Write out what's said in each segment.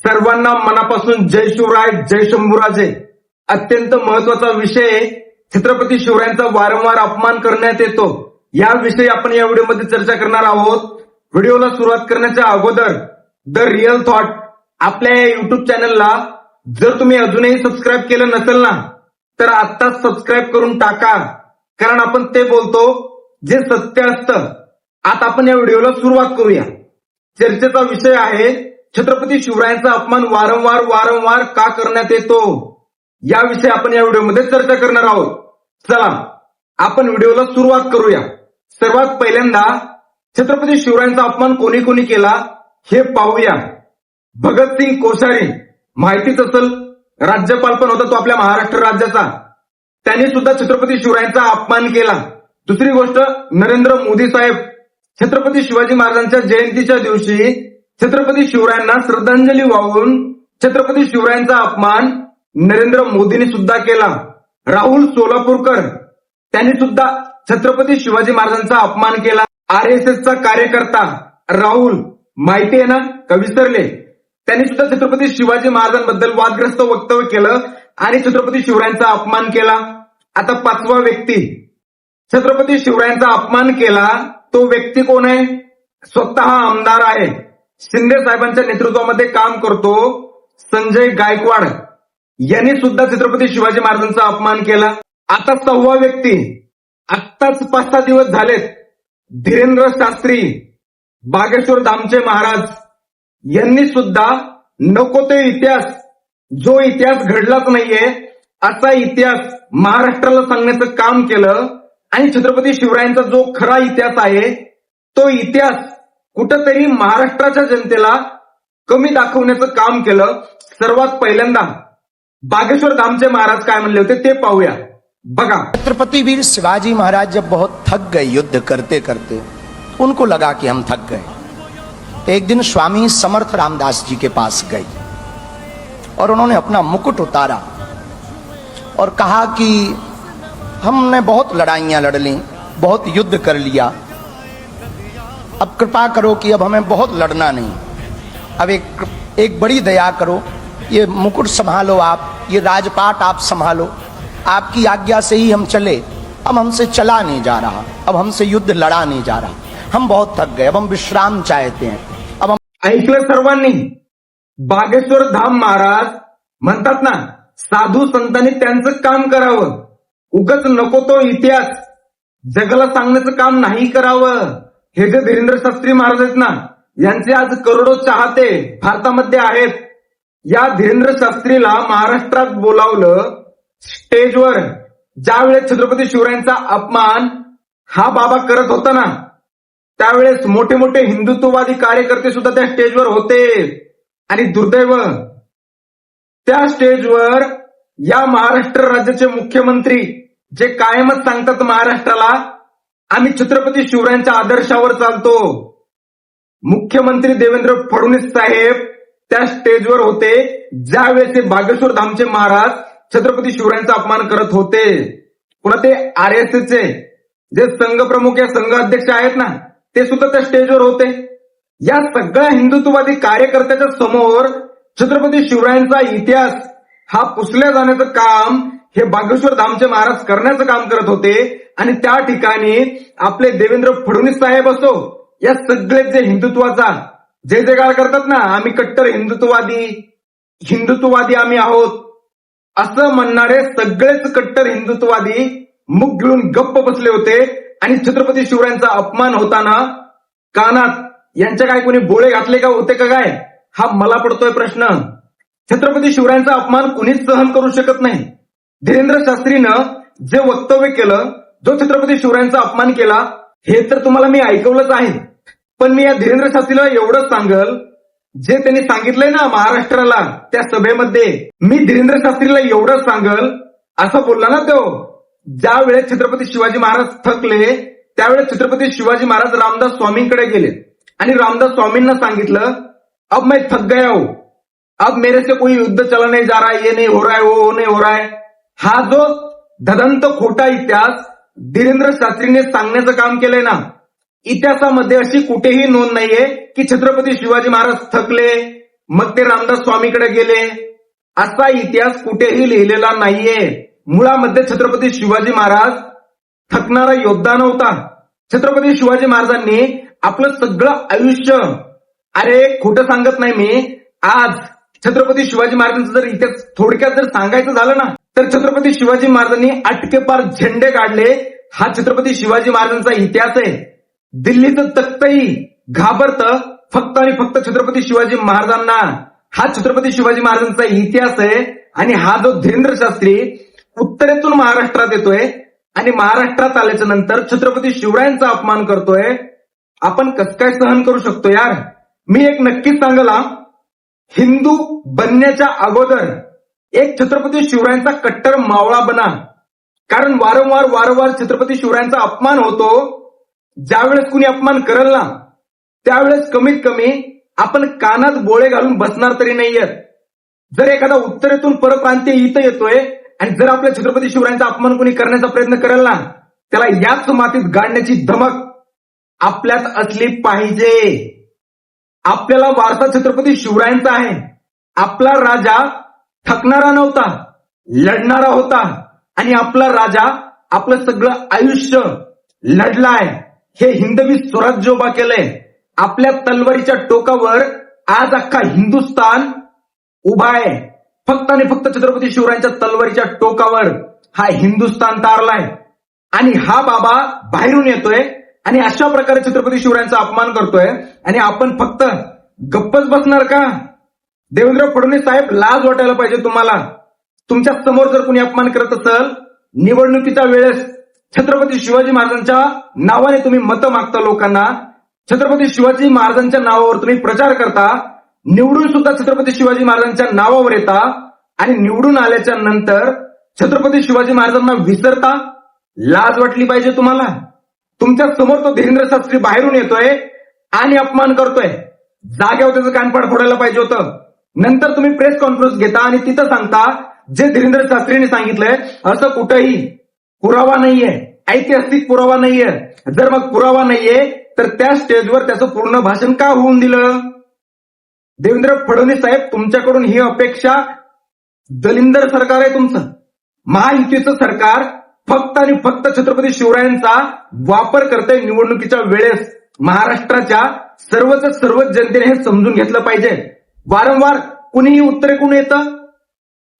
सर्वांना मनापासून जय शिवराय, जय शंभूराजे. अत्यंत महत्वाचा विषय, छत्रपती शिवरायांचा वारंवार अपमान करण्यात येतो. याविषयी आपण या व्हिडिओमध्ये चर्चा करणार आहोत. व्हिडिओला सुरुवात करण्याच्या अगोदर द रिअल थॉट आपल्या या युट्यूब चॅनलला जर तुम्ही अजूनही सबस्क्राईब केलं नसेल ना, तर आत्ताच सबस्क्राईब करून टाका, कारण आपण ते बोलतो जे सत्य असतं. आता आपण या व्हिडिओला सुरुवात करूया. चर्चेचा विषय आहे, छत्रपती शिवरायांचा अपमान वारंवार का करण्यात येतो, याविषयी आपण या व्हिडिओमध्ये चर्चा करणार आहोत. चला आपण व्हिडिओला सुरुवात करूया. सर्वात पहिल्यांदा छत्रपती शिवरायांचा अपमान कोणी कोणी केला हे पाहूया. भगतसिंग कोश्यारी, माहितीच असेल, राज्यपाल पण होता तो आपल्या महाराष्ट्र राज्याचा. त्यांनी सुद्धा छत्रपती शिवरायांचा अपमान केला. दुसरी गोष्ट, नरेंद्र मोदी साहेब छत्रपती शिवाजी महाराजांच्या जयंतीच्या दिवशी छत्रपती शिवरायांना श्रद्धांजली वाहून छत्रपती शिवरायांचा अपमान नरेंद्र मोदींनी सुद्धा केला. राहुल सोलापूरकर त्यांनी सुद्धा छत्रपती शिवाजी महाराजांचा अपमान केला. RSSचा कार्यकर्ता राहुल, माहिती आहे ना, का विसरले, त्यांनी सुद्धा छत्रपती शिवाजी महाराजांबद्दल वादग्रस्त वक्तव्य केलं आणि छत्रपती शिवरायांचा अपमान केला. आता पाचवा व्यक्ती छत्रपती शिवरायांचा अपमान केला, तो व्यक्ती कोण आहे? स्वतः आमदार आहे, शिंदे साहेबांच्या नेतृत्वामध्ये काम करतो, संजय गायकवाड यांनी सुद्धा छत्रपती शिवाजी महाराजांचा अपमान केला. आता सहावा व्यक्ती, आत्ताच 5-6 दिवस झालेत, धीरेंद्र शास्त्री, बागेश्वर धामचे महाराज यांनी सुद्धा नको ते इतिहास, जो इतिहास घडलाच नाहीये असा इतिहास महाराष्ट्राला सांगण्याचं काम केलं आणि छत्रपती शिवरायांचा जो खरा इतिहास आहे तो इतिहास कुठंतरी महाराष्ट्राच्या जनतेला कमी दाखवण्याचं काम केलं. सर्वात पहिल्यांदा बागेश्वर धामचे महाराज काय म्हणले होते ते पाहूया. बघा, छत्रपति वीर शिवाजी महाराज जब बहुत थक गए युद्ध करते करते, उनको लगा कि हम थक गए, तो एक दिन स्वामी समर्थ रामदास जी के पास गए और उन्होंने अपना मुकुट उतारा और कहा कि हमने बहुत लड़ाइयां लड़ ली, बहुत युद्ध कर लिया, अब कृपा करो कि अब हमें बहुत लड़ना नहीं, अब एक बड़ी दया करो, ये मुकुट संभालो आप, ये राजपाट आप संभालो, आपकी आज्ञा से ही हम चले, अब हमसे चला नहीं जा रहा, अब हमसे युद्ध लड़ा नहीं जा रहा, हम बहुत थक गए, अब हम विश्राम चाहते हैं, अब हम. ऐकलं सर्वांनी? बागेश्वर धाम महाराज म्हणतात ना, साधू संतांनी त्यांचं काम करावं, उगाच नको तो इतिहास जगाला सांगण्याचं काम नाही करावं. हे जे धीरेंद्र शास्त्री महाराज आहेत ना, यांचे आज करोडो चाहते भारतामध्ये आहेत. या धीरेंद्र शास्त्रीला महाराष्ट्रात बोलावलं, स्टेजवर ज्यावेळेस छत्रपती शिवरायांचा अपमान हा बाबा करत होता ना, त्यावेळेस मोठे मोठे हिंदुत्ववादी कार्यकर्ते सुद्धा त्या स्टेजवर होते. आणि दुर्दैव, त्या स्टेजवर या महाराष्ट्र राज्याचे मुख्यमंत्री जे कायमच सांगतात महाराष्ट्राला, आम्ही छत्रपती शिवरायांच्या आदर्शावर चालतो, मुख्यमंत्री देवेंद्र फडणवीस साहेब त्या स्टेजवर होते ज्यावेळेस ते बागेश्वर धामचे महाराज छत्रपती शिवरायांचा अपमान करत होते. पुन्हा ते RSSचे जे संघ प्रमुख या संघ अध्यक्ष आहेत ना, ते सुद्धा त्या स्टेजवर होते. या सगळ्या हिंदुत्ववादी कार्यकर्त्याच्या समोर छत्रपती शिवरायांचा इतिहास हा पुसल्या जाण्याचं काम हे बागेश्वर धामचे महाराज करण्याचं काम करत होते. आणि त्या ठिकाणी आपले देवेंद्र फडणवीस साहेब असो, या सगळे जे हिंदुत्वाचा जे जयकार करतात ना, आम्ही कट्टर हिंदुत्ववादी आम्ही आहोत असं म्हणणारे सगळेच कट्टर हिंदुत्ववादी मुख गिळून गप्प बसले होते. आणि छत्रपती शिवरायांचा अपमान होताना कानात यांच्या काय कोणी बोळे घातले का होते का काय, हा मला पडतोय प्रश्न. छत्रपती शिवरायांचा अपमान कुणीच सहन करू शकत नाही. धीरेंद्र शास्त्रीनं जे वक्तव्य केलं, जो छत्रपती शिवरायांचा अपमान केला, हे तर तुम्हाला मी ऐकवलंच आहे. पण मी या धीरेंद्र शास्त्रीला एवढंच सांगल, जे त्यांनी सांगितलंय ना महाराष्ट्राला त्या सभेमध्ये, मी धीरेंद्र शास्त्रीला एवढंच सांगल, असं बोलला ना तो, ज्या वेळेस छत्रपती शिवाजी महाराज थकले त्यावेळेस छत्रपती शिवाजी महाराज रामदास स्वामींकडे गेले आणि रामदास स्वामींना सांगितलं, अब मैं थक गया हूं, अब मेरे से कोई युद्ध चला नहीं जा रहा है, ये नहीं हो रहा है, वो नहीं हो रहा है. हा जो ददंत खोटा इतिहास धीरेंद्र शास्त्रीने सांगण्याचं काम केलंय ना, इतिहासामध्ये अशी कुठेही नोंद नाहीये की छत्रपती शिवाजी महाराज थकले मग ते रामदास स्वामीकडे गेले. असा इतिहास कुठेही लिहिलेला नाहीये. मुळामध्ये छत्रपती शिवाजी महाराज थकणारा योद्धा नव्हता. छत्रपती शिवाजी महाराजांनी आपलं सगळं आयुष्य, अरे खोटं सांगत नाही मी, आज छत्रपती शिवाजी महाराजांचा जर इतिहास थोडक्यात जर सांगायचं झालं ना, तर छत्रपती शिवाजी महाराजांनी अटकेपार झेंडे काढले. हा छत्रपती शिवाजी महाराजांचा इतिहास आहे. दिल्लीचं तख्तही घाबरतं फक्त आणि फक्त छत्रपती शिवाजी महाराजांना. हा छत्रपती शिवाजी महाराजांचा इतिहास आहे. आणि हा जो धीरेंद्र शास्त्री उत्तरेतून महाराष्ट्रात येतोय आणि महाराष्ट्रात आल्याच्या नंतर छत्रपती शिवरायांचा अपमान करतोय, आपण कसं काय सहन करू शकतो यार? मी एक नक्कीच सांगला, हिंदू बनण्याच्या अगोदर एक छत्रपती शिवरायांचा कट्टर मावळा बना. कारण वारंवार छत्रपती शिवरायांचा अपमान होतो. ज्यावेळेस कुणी अपमान करेल ना, त्यावेळेस कमीत कमी आपण कानात बोळे घालून बसणार तरी नाहीयेत. जर एखादा उत्तरेतून परप्रांतीय इथं येतोय आणि जर आपल्या छत्रपती शिवरायांचा अपमान कोणी करण्याचा प्रयत्न करेल ना, त्याला याच मातीत गाडण्याची धमक आपल्यात असली पाहिजे. आपल्याला वारसा छत्रपती शिवरायांचा आहे. आपला राजा थकणारा नव्हता, लढणारा होता. आणि आपला राजा आपलं सगळं आयुष्य लढलाय. हे हिंदवी स्वराज्य उभा केलंय. आपल्या तलवारीच्या टोकावर आज अख्खा हिंदुस्थान उभा आहे. फक्त आणि फक्त छत्रपती शिवरायांच्या तलवारीच्या टोकावर हा हिंदुस्थान तारलाय. आणि हा बाबा बाहेरून येतोय आणि अशा प्रकारे छत्रपती शिवरायांचा अपमान करतोय आणि आपण फक्त गप्पच बसणार का? देवेंद्र फडणवीस साहेब, लाज वाटायला पाहिजे तुम्हाला. तुमच्या समोर जर कोणी अपमान करत असेल, निवडणुकीच्या वेळेस छत्रपती शिवाजी महाराजांच्या नावाने तुम्ही मतं मागता लोकांना, छत्रपती शिवाजी महाराजांच्या नावावर तुम्ही प्रचार करता, निवडून सुद्धा छत्रपती शिवाजी महाराजांच्या नावावर येता आणि निवडून आल्याच्या नंतर छत्रपती शिवाजी महाराजांना विसरता. लाज वाटली पाहिजे तुम्हाला. तुमच्या समोर तो धीरेंद्र शास्त्री बाहेरून येतोय आणि अपमान करतोय. जाग्यावर त्याचं कानपाड फोडायला पाहिजे होतं. नंतर तुम्ही प्रेस कॉन्फरन्स घेता आणि तिथं सांगता जे धीरेंद्र शास्त्रींनी सांगितलंय असं कुठेही पुरावा नाहीये, ऐतिहासिक पुरावा नाहीये. जर मग पुरावा नाहीये तर त्या स्टेजवर त्याचं पूर्ण भाषण का होऊन दिलं? देवेंद्र फडणवीस साहेब, तुमच्याकडून ही अपेक्षा, दलिंदर सरकार आहे तुमचं. महायुतीचं सरकार फक्त आणि फक्त छत्रपती शिवरायांचा वापर करतंय निवडणुकीच्या वेळेस. महाराष्ट्राच्या सर्वच जनतेने हे समजून घेतलं पाहिजे. वारंवार कुणीही उत्तरेकडून येतं,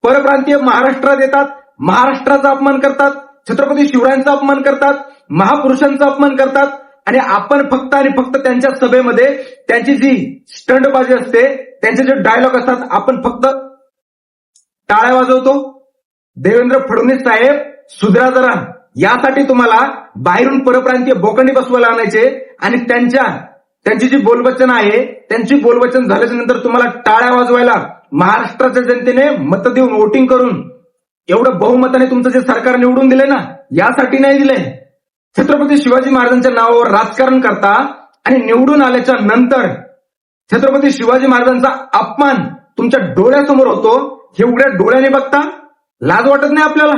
परप्रांतीय महाराष्ट्रात येतात, महाराष्ट्राचा अपमान करतात, छत्रपती शिवरायांचा अपमान करतात, महापुरुषांचा अपमान करतात आणि आपण फक्त आणि फक्त त्यांच्या सभेमध्ये त्यांची जी स्टंटबाजी असते, त्यांचे जे डायलॉग असतात, आपण फक्त टाळ्या वाजवतो. देवेंद्र फडणवीस साहेब, सुधरा जरा. यासाठी तुम्हाला बाहेरून परप्रांतीय बोकंडी बसवायला आणायचे आणि त्यांची जी बोलवचन आहे, त्यांची बोलवचन झाल्याच्या नंतर तुम्हाला टाळ्या वाजवायला महाराष्ट्राच्या जनतेने मत देऊन वोटिंग करून एवढं बहुमताने तुमचं जे सरकार निवडून दिलंय ना, यासाठी नाही दिलंय. छत्रपती शिवाजी महाराजांच्या नावावर राजकारण करता आणि निवडून आल्याच्या नंतर छत्रपती शिवाजी महाराजांचा अपमान तुमच्या डोळ्यासमोर होतो. हे उघड्या डोळ्याने बघता लाज वाटत नाही आपल्याला?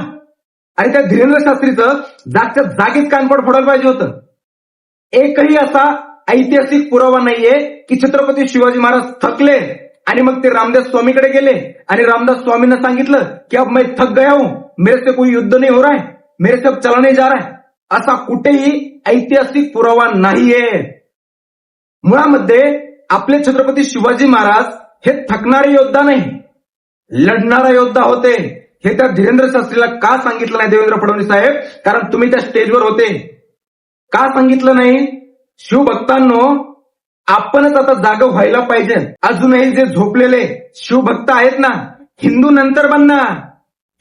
आणि त्या धीरेंद्र शास्त्रीचं जागच्या जागीच कानपड फोडायला पाहिजे होतं. एकही असा ऐतिहासिक पुरावा नाहीये की छत्रपती शिवाजी महाराज थकले आणि मग ते रामदास स्वामीकडे गेले आणि रामदास स्वामींना सांगितलं की अब मैं थक गया हूं, मेरे से कोई युद्ध नहीं हो रहा है, मेरे से अब चला नहीं जा रहा है. असा कुठेही ऐतिहासिक पुरावा नाहीये. मुळामध्ये आपले छत्रपती शिवाजी महाराज हे थकणारे योद्धा नाही, लढणारा योद्धा होते. हे त्या धीरेंद्र शास्त्रीला का सांगितलं नाही देवेंद्र फडणवीस साहेब? कारण तुम्ही त्या स्टेजवर होते. का सांगितलं नाही? शिवभक्तांनो, आपणच आता जागा व्हायला पाहिजे. अजूनही जे झोपलेले शिवभक्त आहेत ना, हिंदू नंतर बनणार.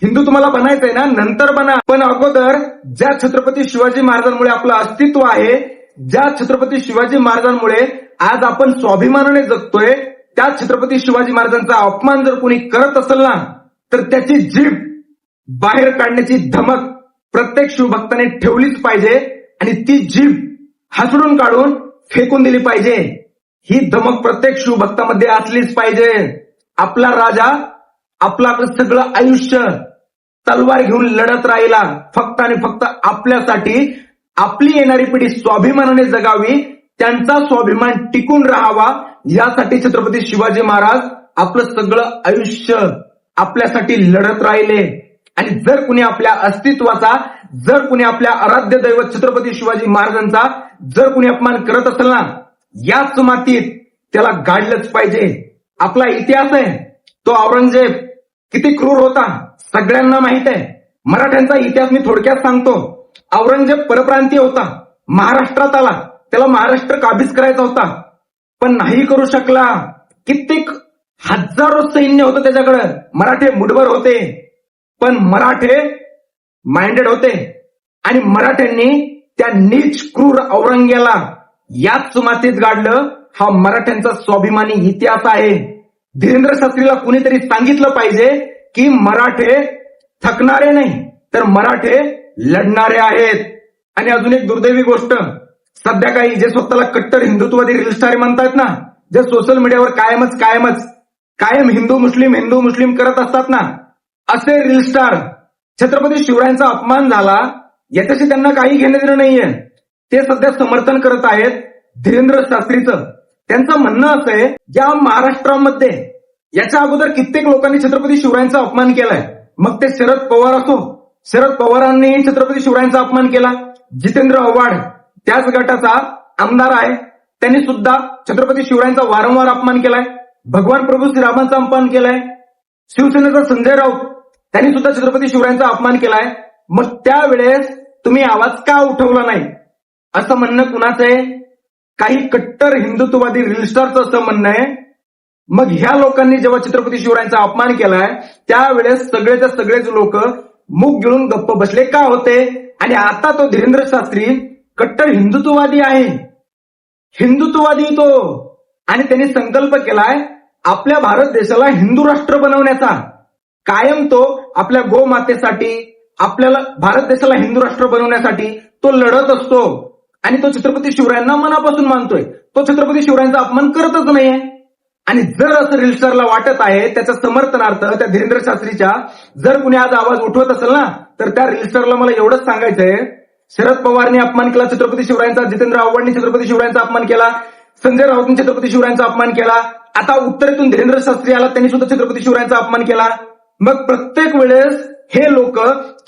हिंदू तुम्हाला बनायचंय ना, नंतर बना. पण अगोदर ज्या छत्रपती शिवाजी महाराजांमुळे आपलं अस्तित्व आहे, ज्या छत्रपती शिवाजी महाराजांमुळे आज आपण स्वाभिमानाने जगतोय, त्या छत्रपती शिवाजी महाराजांचा अपमान जर कोणी करत असेल ना, तर त्याची जीभ बाहेर काढण्याची धमक प्रत्येक शिवभक्ताने ठेवलीच पाहिजे आणि ती जीभ हसडून काढून फेकून दिली पाहिजे. ही धमक प्रत्येक शिवभक्तामध्ये असलीच पाहिजे. आपला राजा आपलं सगळं आयुष्य तलवार घेऊन लढत राहिला फक्त आणि फक्त आपल्यासाठी. आपली येणारी पिढी स्वाभिमानाने जगावी, त्यांचा स्वाभिमान टिकून राहावा, यासाठी छत्रपती शिवाजी महाराज आपलं सगळं आयुष्य आपल्यासाठी लढत राहिले आणि जर कुणी आपल्या अस्तित्वाचा, जर कुणी आपल्या आराध्य दैवत छत्रपती शिवाजी महाराजांचा जर कुणी अपमान करत असेल ना, याच मातीत त्याला गाडलंच पाहिजे. आपला इतिहास आहे, तो औरंगजेब किती क्रूर होता सगळ्यांना माहित आहे. मराठ्यांचा इतिहास मी थोडक्यात सांगतो. औरंगजेब परप्रांतीय होता, महाराष्ट्रात आला, त्याला महाराष्ट्र काबीज करायचा होता, पण नाही करू शकला. कित्येक हजारो सैन्य होतं त्याच्याकडे, मराठे मुठभर होते, पण मराठे माइंडेड होते आणि मराठ्यांनी त्या नीच क्रूर औरंग्याला याच मातीत गाडलं. हा मराठ्यांचा स्वाभिमानी इतिहास आहे. धीरेंद्र शास्त्रीला कुणीतरी सांगितलं पाहिजे की मराठे थकणारे नाही तर मराठे लढणारे आहेत. आणि अजून एक दुर्दैवी गोष्ट, सध्या काही जे स्वतःला कट्टर हिंदुत्ववादी रील स्टार म्हणतात ना, जे सोशल मीडियावर कायम हिंदू मुस्लिम करत असतात ना, असे रील स्टार छत्रपती शिवरायांचा अपमान झाला याच्याशी त्यांना काही घेणं देणं नाहीये. ते सध्या समर्थन करत आहेत धीरेंद्र शास्त्रीचं. त्यांचं म्हणणं असं आहे, या महाराष्ट्रामध्ये याच्या अगोदर कित्येक लोकांनी छत्रपती शिवरायांचा अपमान केलाय. मग ते शरद पवार असो, शरद पवारांनी छत्रपती शिवरायांचा अपमान केला. जितेंद्र आव्हाड त्याच गटाचा आमदार आहे, त्यांनी सुद्धा छत्रपती शिवरायांचा वारंवार अपमान केलाय. भगवान प्रभू श्रीरामांचा अपमान केलाय. शिवसेनेचा संजय राऊत त्यांनी सुद्धा छत्रपती शिवरायांचा अपमान केलाय. मग त्यावेळेस तुम्ही आवाज का उठवला नाही असं म्हणणं कुणाचं आहे? काही कट्टर हिंदुत्ववादी रील स्टारचं असं म्हणणं आहे. मग ह्या लोकांनी जेव्हा छत्रपती शिवरायांचा अपमान केलाय त्यावेळेस सगळेच्या सगळेच लोक मुख गिळून गप्प बसले का होते? आणि आता तो धीरेंद्र शास्त्री कट्टर हिंदुत्ववादी आहे, हिंदुत्ववादी तो, आणि त्यांनी संकल्प केलाय आपल्या भारत देशाला हिंदू राष्ट्र बनवण्याचा. कायम तो आपल्या गोमातेसाठी, आपल्याला भारत देशाला हिंदू राष्ट्र बनवण्यासाठी तो लढत असतो आणि तो छत्रपती शिवरायांना मनापासून मानतोय. तो छत्रपती शिवरायांचा अपमान करतच नाहीये. आणि जर असं रील स्टारला वाटत आहे त्याच्या समर्थनार्थ त्या धीरेंद्र शास्त्रीच्या जर कुणी आज आवाज उठवत असेल ना, तर त्या रील स्टारला मला एवढंच सांगायचंय, शरद पवारने अपमान केला छत्रपती शिवरायांचा, जितेंद्र आव्हाडनी छत्रपती शिवरायांचा अपमान केला, संजय राऊतनी छत्रपती शिवरायांचा अपमान केला, आता उत्तरेतून धीरेंद्र शास्त्री आला, त्यांनी सुद्धा छत्रपती शिवरायांचा अपमान केला. मग प्रत्येक वेळेस हे लोक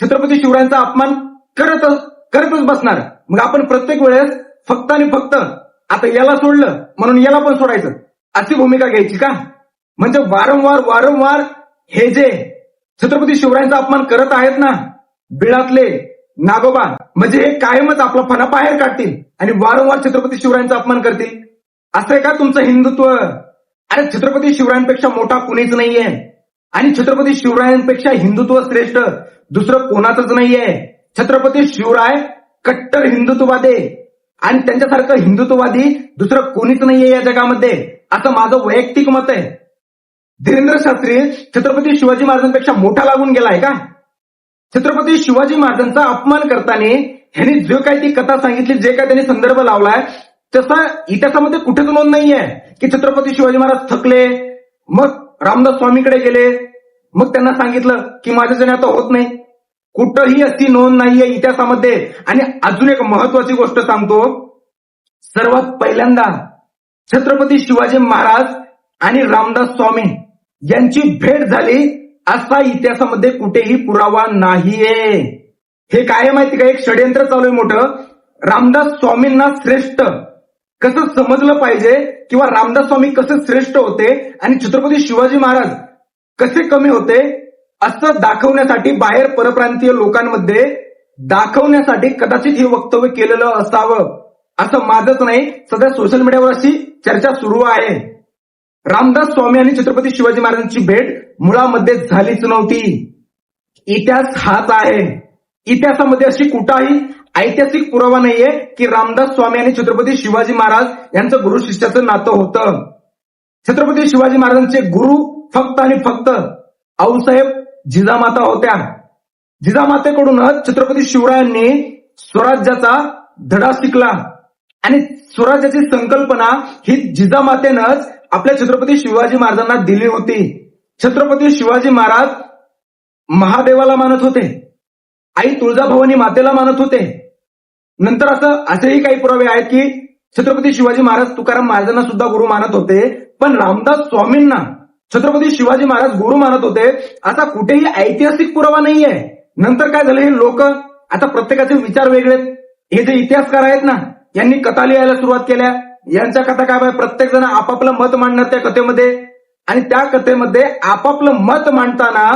छत्रपती शिवरायांचा अपमान करतच बसणार. मग आपण प्रत्येक वेळेस फक्त आणि फक्त आता याला सोडलं म्हणून याला पण सोडायचं अशी भूमिका घ्यायची का? म्हणजे वारंवार हे जे छत्रपती शिवरायांचा अपमान करत आहेत ना, बिळातले नागोबा, म्हणजे हे कायमच आपला फणा बाहेर काढतील आणि वारंवार छत्रपती शिवरायांचा अपमान करतील. असं आहे का तुमचं हिंदुत्व? अरे छत्रपती शिवरायांपेक्षा मोठा कुणीच नाहीये आणि छत्रपती शिवरायांपेक्षा हिंदुत्व श्रेष्ठ दुसरं कोणाचंच नाहीये. छत्रपती शिवराय कट्टर हिंदुत्ववादी आणि त्यांच्यासारखं हिंदुत्ववादी दुसरं कोणीच नाहीये या जगामध्ये, असं माझं वैयक्तिक मत आहे. धीरेंद्र शास्त्री छत्रपती शिवाजी महाराजांपेक्षा मोठा लागून गेलाय का? छत्रपती शिवाजी महाराजांचा अपमान करताना ह्यांनी जो काही ती कथा सांगितली, जे काही त्यांनी संदर्भ लावलाय, तसा इतिहासामध्ये कुठेच नोंद नाहीये की छत्रपती शिवाजी महाराज थकले, मग रामदास स्वामीकडे गेले, मग त्यांना सांगितलं की माझ्याच्याने आता होत नाही. कुठंही अशी नोंद नाहीये इतिहासामध्ये. आणि अजून एक महत्वाची गोष्ट सांगतो, सर्वात पहिल्यांदा छत्रपती शिवाजी महाराज आणि रामदास स्वामी यांची भेट झाली असा इतिहासामध्ये कुठेही पुरावा नाहीये. हे काय माहिती का, एक षडयंत्र चालू आहे मोठं. रामदास स्वामींना श्रेष्ठ कसं समजलं पाहिजे किंवा रामदास स्वामी कसे श्रेष्ठ होते आणि छत्रपती शिवाजी महाराज कसे कमी होते असं दाखवण्यासाठी बाहेर परप्रांतीय लोकांमध्ये दाखवण्यासाठी कदाचित हे वक्तव्य केलेलं असावं, असं माझंच नाही, सध्या सोशल मीडियावर अशी चर्चा सुरू आहे. रामदास स्वामी आणि छत्रपती शिवाजी महाराजांची भेट मुळामध्ये झालीच नव्हती. इतिहास हाच आहे. इतिहासामध्ये अशी कुठलाही ऐतिहासिक पुरावा नाहीये की रामदास स्वामी आणि छत्रपती शिवाजी महाराज यांचं गुरु शिष्याचं नातं होतं. छत्रपती शिवाजी महाराजांचे गुरु फक्त आणि फक्त आऊसाहेब जिजामाता होत्या. जिजामातेकडूनच छत्रपती शिवरायांनी स्वराज्याचा धडा शिकला आणि स्वराज्याची संकल्पना ही जिजामातेनंच आपल्या छत्रपती शिवाजी महाराजांना दिली होती. छत्रपती शिवाजी महाराज महादेवाला मानत होते, आई तुळजाभवानी मातेला मानत होते. नंतर असेही काही पुरावे आहेत की छत्रपती शिवाजी महाराज तुकाराम महाराजांना सुद्धा गुरु मानत होते. पण रामदास स्वामींना छत्रपती शिवाजी महाराज गुरु मानत होते असा कुठेही ऐतिहासिक पुरावा नाहीये. नंतर काय झालं, हे लोक आता प्रत्येकाचे विचार वेगळे. हे जे इतिहासकार आहेत ना, यांनी कथा लिहायला सुरुवात केल्या. यांच्या कथा काय, प्रत्येक जण आपापलं मत मांडणार त्या कथेमध्ये, आणि त्या कथेमध्ये आपापलं मत मांडताना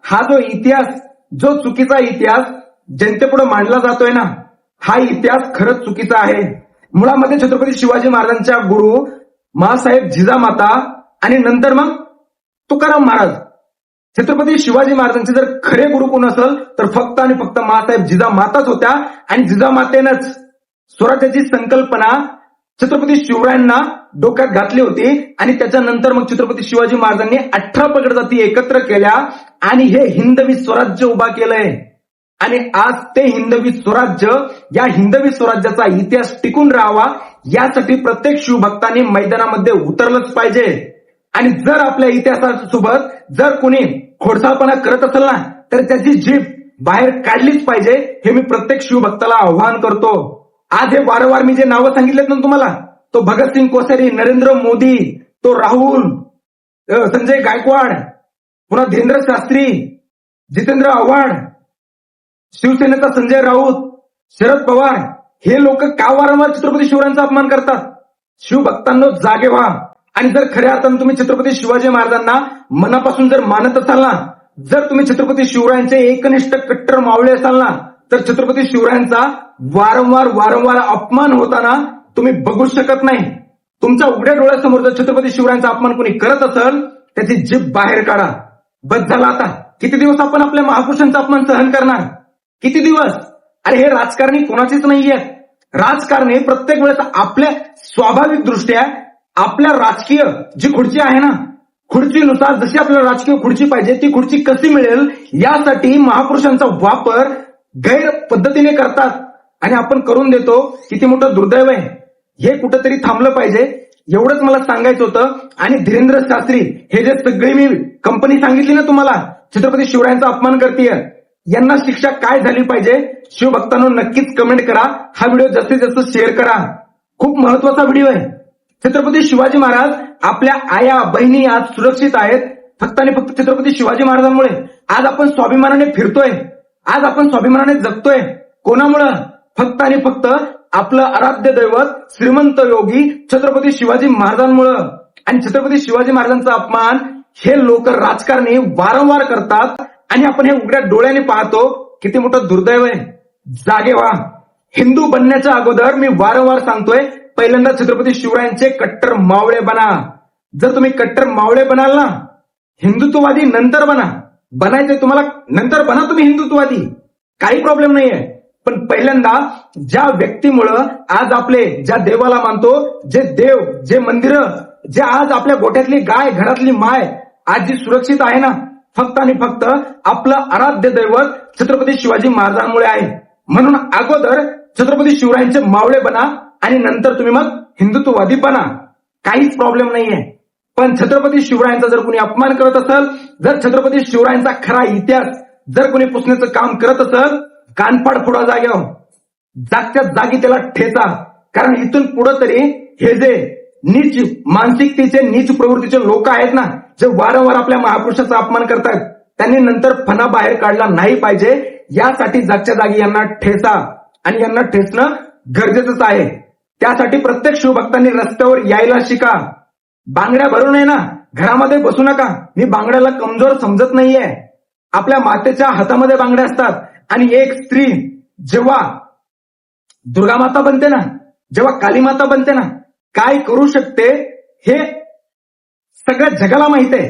हा जो इतिहास, जो चुकीचा इतिहास जनतेपुढे मांडला जातोय ना, हा इतिहास खरंच चुकीचा आहे. मुळामध्ये छत्रपती शिवाजी महाराजांच्या गुरु माँसाहेब जिजामाता आणि नंतर मग तुकाराम महाराज. छत्रपती शिवाजी महाराजांचे जर खरे गुरु कोण असेल तर फक्त आणि फक्त माँसाहेब जिजामाताच होत्या. आणि जिजामातेनंच स्वराज्याची संकल्पना छत्रपती शिवरायांना डोक्यात घातली होती. आणि त्याच्यानंतर मग छत्रपती शिवाजी महाराजांनी 18 पगड जाती एकत्र केल्या आणि हे हिंदवी स्वराज्य उभा केलंय. आणि आज ते हिंदवी स्वराज्य, या हिंदवी स्वराज्याचा इतिहास टिकून राहावा यासाठी प्रत्येक शिवभक्तांनी मैदानामध्ये उतरलंच पाहिजे. आणि जर आपल्या इतिहासासोबत जर कोणी खोडसाळपणा करत असेल ना, तर त्याची जीभ बाहेर काढलीच पाहिजे, हे मी प्रत्येक शिवभक्ताला आव्हान करतो. आज हे वारंवार मी जे नावं सांगितलेत ना तुम्हाला, तो भगतसिंग कोश्यारी, नरेंद्र मोदी, तो राहुल, संजय गायकवाड, पुन्हा धीरेंद्र शास्त्री, जितेंद्र आव्हाड, शिवसेनेचा संजय राऊत, शरद पवार, हे लोक का वारंवार छत्रपती शिवरायांचा अपमान करतात? शिवभक्तांनो जागे व्हा. आणि जर खऱ्या अर्थानं तुम्ही छत्रपती शिवाजी महाराजांना मनापासून जर मानत असाल ना, जर तुम्ही छत्रपती शिवरायांचे एकनिष्ठ कट्टर मावळे असाल ना, तर छत्रपती शिवरायांचा वारंवार अपमान होताना तुम्ही बघू शकत नाही. तुमच्या उघड्या डोळ्यासमोर जर छत्रपती शिवरायांचा अपमान कोणी करत असेल, त्याची जीभ बाहेर काढा. बस झाला आता. किती दिवस आपण आपल्या महापुरुषांचा अपमान सहन करणार? किती दिवस? अरे हे राजकारणी कोणाचीच नाहीये. राजकारणी प्रत्येक वेळेस आपल्या स्वाभाविक दृष्ट्या आपल्या राजकीय जी खुर्ची आहे ना, खुर्चीनुसार जशी आपल्याला राजकीय खुर्ची पाहिजे ती खुर्ची कशी मिळेल यासाठी महापुरुषांचा वापर गैर पद्धतीने करतात. आणि आपण करून देतो. किती मोठं दुर्दैव आहे. हे कुठंतरी थांबलं पाहिजे, एवढंच मला सांगायचं होतं. आणि धीरेंद्र शास्त्री, हे जे सगळी मी कंपनी सांगितली ना तुम्हाला, छत्रपती शिवरायांचा अपमान करतेय, यांना शिक्षा काय झाली पाहिजे? शिवभक्तांनो नक्कीच कमेंट करा. हा व्हिडिओ जास्तीत जास्त शेअर करा. खूप महत्वाचा व्हिडिओ आहे. छत्रपती शिवाजी महाराज आपल्या आया बहिणी आज सुरक्षित आहेत फक्त आणि फक्त छत्रपती शिवाजी महाराजांमुळे. आज आपण स्वाभिमानाने फिरतोय, आज आपण स्वाभिमानाने जगतोय. कोणामुळं? फक्त आणि फक्त आपलं आराध्य दैवत श्रीमंत योगी छत्रपती शिवाजी महाराजांमुळं. आणि छत्रपती शिवाजी महाराजांचा अपमान हे लोक राजकारणी वारंवार करतात आणि आपण हे उघड्या डोळ्याने पाहतो. किती मोठं दुर्दैव आहे. जागे व्हा. हिंदू बनण्याच्या अगोदर मी वारंवार सांगतोय, पहिल्यांदा छत्रपती शिवरायांचे कट्टर मावळे बना. जर तुम्ही कट्टर मावळे बनाल ना, हिंदुत्ववादी नंतर बना. बनायचे तुम्हाला नंतर बना तुम्ही हिंदुत्ववादी, काही प्रॉब्लेम नाहीये. पण पहिल्यांदा ज्या व्यक्तीमुळं आज आपले ज्या देवाला मानतो, जे देव, जे मंदिर, जे आज आपल्या गोठ्यातली गाय, घरातली माय आज जी सुरक्षित आहे ना, फक्त आणि फक्त आपलं आराध्य दैवत छत्रपती शिवाजी महाराजांमुळे आहे. म्हणून अगोदर छत्रपती शिवरायांचे मावळे बना आणि नंतर तुम्ही मग हिंदुत्ववादी बना. काहीच प्रॉब्लेम नाहीये. पण छत्रपती शिवरायांचा जर कोणी अपमान करत असेल, जर छत्रपती शिवरायांचा खरा इतिहास जर कोणी पुसण्याचं काम करत असेल, कानपाड फोडा जाग्यावर, जागच्या जागी त्याला ठेचा. कारण इथून पुढे तरी हे जे नीच मानसिकतेचे, नीच प्रवृत्तीचे लोक आहेत ना, जे वारंवार आपल्या महापुरुषाचा अपमान करतात, त्यांनी नंतर फणा बाहेर काढला नाही पाहिजे. यासाठी जागच्या जागी यांना ठेचा आणि यांना ठेचणं गरजेचंच आहे. त्यासाठी प्रत्येक शिवभक्तांनी रस्त्यावर यायला शिका. बांगड्या भरू नये ना, घरामध्ये बसू नका. मी बांगड्याला कमजोर समजत नाहीये. आपल्या मातेच्या हातामध्ये बांगड्या असतात. आणि एक स्त्री जेव्हा दुर्गामाता बनते ना, जेव्हा कालीमाता बनते ना, काय करू शकते हे सगळ्या जगाला माहित आहे.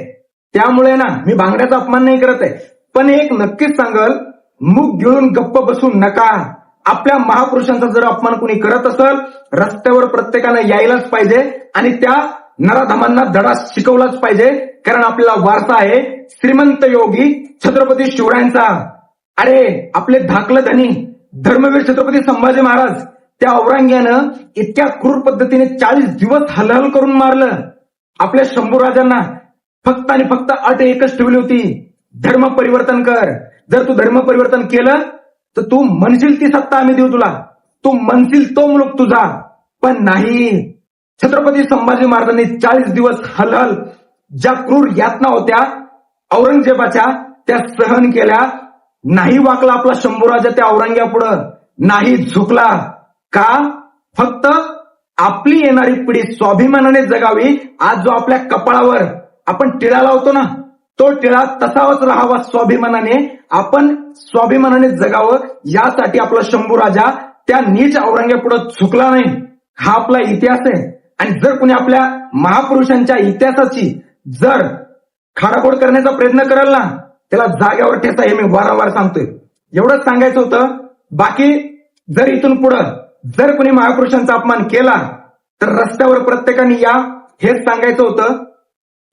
त्यामुळे ना मी बांगड्याचा अपमान नाही करत आहे. पण एक नक्कीच सांगल, मुख गिळून गप्प बसू नका. आपल्या महापुरुषांचा जर अपमान कोणी करत असेल, रस्त्यावर प्रत्येकानं यायलाच पाहिजे आणि त्या नराधमांना धडा शिकवलाच पाहिजे. कारण आपल्याला वारसा आहे श्रीमंत योगी छत्रपती शिवरायांचा. अरे आपले धाकलं धनी धर्मवीर छत्रपती संभाजी महाराज, त्या औरंग्यानं इतक्या क्रूर पद्धतीने 40 दिवस हलहल करून मारलं. आपल्या शंभूराजांना फक्त आणि फक्त अट एकच ठेवली होती, धर्म परिवर्तन कर. जर तू धर्म परिवर्तन केलं तर तू म्हणशील ती सत्ता आम्ही देऊ तुला, तू म्हणशील तो मुलूक तुझा. पण नाही, छत्रपती संभाजी महाराजांनी 40 दिवस हलहल ज्या क्रूर यातना होत्या औरंगजेबाच्या त्या सहन केल्या. नाही वाकला आपला शंभूराजा त्या औरंग्यापुढं, नाही झुकला. का? फक्त आपली येणारी पिढी स्वाभिमानाने जगावी. आज जो आपल्या कपाळावर आपण टिळा लावतो ना, तो टिळा तसाच राहावा स्वाभिमानाने. आपण स्वाभिमानाने जगावं यासाठी आपला शंभूराजा त्या नीच औरंग्यापुढे झुकला नाही. हा आपला इतिहास आहे. आणि जर कोणी आपल्या महापुरुषांच्या इतिहासाची जर खाडाखोड करण्याचा प्रयत्न करेल ना, त्याला जाग्यावर ठेचा, हे मी वारंवार सांगतोय. एवढंच सांगायचं होतं. बाकी जर इथून पुढं जर कोणी महापुरुषांचा अपमान केला तर रस्त्यावर प्रत्येकाने या, हेच सांगायचं होतं.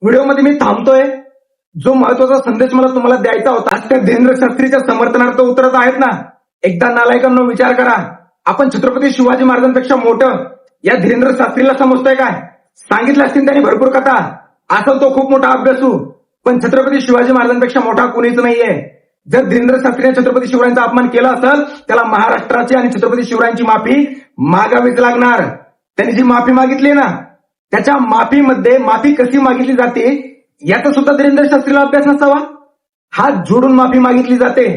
व्हिडिओमध्ये मी थांबतोय. जो महत्वाचा संदेश मला तुम्हाला द्यायचा होता, आज त्या धीरेंद्र शास्त्रीच्या समर्थनार्थ उतरत आहेत ना, एकदा नालायकांनो विचार करा. आपण छत्रपती शिवाजी महाराजांपेक्षा मोठं या धीरेंद्र शास्त्रीला समजतोय काय? सांगितलं असतील त्यांनी भरपूर कथा, असेल तो खूप मोठा अभ्यासू, पण छत्रपती शिवाजी महाराजांपेक्षा मोठा कोणीच नाहीये. जर धीरेंद्र शास्त्रीने छत्रपती शिवरायांचा अपमान केला असेल, त्याला महाराष्ट्राची आणि छत्रपती शिवरायांची माफी मागावीच लागणार. त्यांनी जी माफी मागितली ना, त्याच्या माफीमध्ये माफी कशी मागितली जाते याचा सुद्धा धीरेंद्र शास्त्रीला अभ्यास नसावा. हात जोडून माफी मागितली जाते,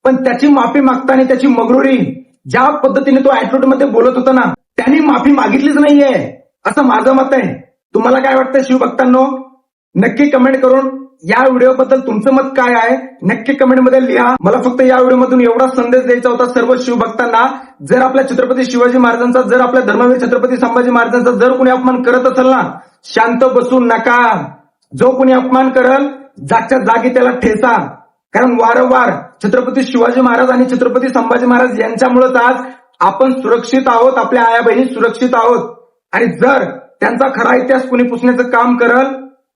पण त्याची माफी मागताना त्याची मगरुरी, ज्या पद्धतीने तो ऍटिट्यूड मध्ये बोलत होता ना, त्यांनी माफी मागितलीच नाहीये, असं माझं मत आहे. तुम्हाला काय वाटतं शिवभक्तांनो? नक्की कमेंट करून या व्हिडिओबद्दल तुमचं मत काय आहे नक्की कमेंटमध्ये लिहा. मला फक्त या व्हिडिओमधून एवढा संदेश द्यायचा होता सर्व शिवभक्तांना. जर आपल्या छत्रपती शिवाजी महाराजांचा, जर आपल्या धर्मवीर छत्रपती संभाजी महाराजांचा जर कोणी अपमान करत असेल ना, शांत बसू नका. जो कोणी अपमान करल जागच्या जागी त्याला ठेचा. कारण वारंवार छत्रपती शिवाजी महाराज आणि छत्रपती संभाजी महाराज यांच्यामुळेच आज आपण सुरक्षित आहोत, आपल्या आया बहिणी सुरक्षित आहोत. आणि जर त्यांचा खरा इतिहास कोणी पुसण्याचं काम करल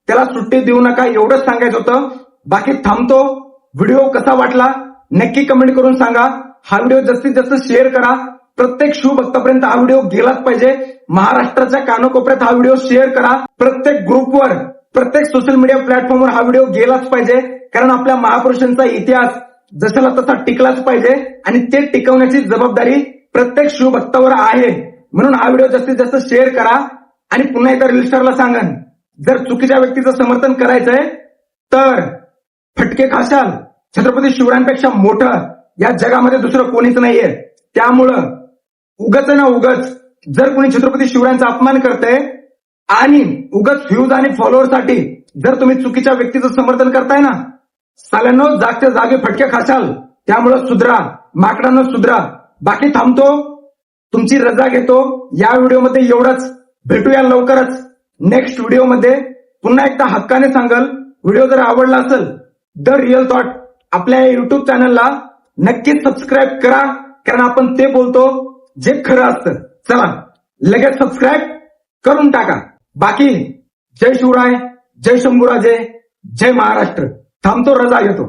त्याला सुट्टी देऊ नका, एवढंच सांगायचं होतं. बाकी थांबतो. व्हिडिओ कसा वाटला नक्की कमेंट करून सांगा. हा व्हिडिओ जास्तीत जास्त शेअर करा. प्रत्येक शिवभक्तापर्यंत हा व्हिडिओ गेलाच पाहिजे. महाराष्ट्राच्या कानकोपऱ्यात हा व्हिडिओ शेअर करा. प्रत्येक ग्रुपवर, प्रत्येक सोशल मीडिया प्लॅटफॉर्मवर हा व्हिडिओ गेलाच पाहिजे. कारण आपल्या महापुरुषांचा इतिहास जशाला तसा टिकलाच पाहिजे आणि ते टिकवण्याची जबाबदारी प्रत्येक शिवभक्तावर आहे. म्हणून हा व्हिडिओ जास्तीत जास्त शेअर करा. आणि पुन्हा एकदा रील स्टारला सांगन, जर चुकीच्या व्यक्तीचं समर्थन करायचंय तर फटके खाशाल. छत्रपती शिवरायांपेक्षा मोठं या जगामध्ये दुसरं कोणीच नाहीये. त्यामुळं उगाच ना उगाच जर कोणी छत्रपती शिवरायांचा अपमान करतंय आणि उगाच व्ह्यूज आणि फॉलोअरसाठी जर तुम्ही चुकीच्या व्यक्तीचं समर्थन करताय ना, साल्यांनो जागच्या जागी फटके खाशाल. त्यामुळं सुधरा, माकडांनो सुधरा. बाकी थांबतो. तुमची रजा घेतो. या व्हिडिओमध्ये एवढंच. भेटूया लवकरच नेक्स्ट व्हिडिओमध्ये. पुन्हा एकदा हक्काने सांगल, व्हिडिओ जर आवडला असेल द रिअल थॉट आपल्या युट्यूब चॅनलला नक्कीच सबस्क्राईब करा. कारण आपण ते बोलतो जे खरं असतं. चला लगेच सबस्क्राईब करून टाका. बाकी जय शिवराय, जय शंभूराजे, जय महाराष्ट्र. थांबतो, रजा घेतो.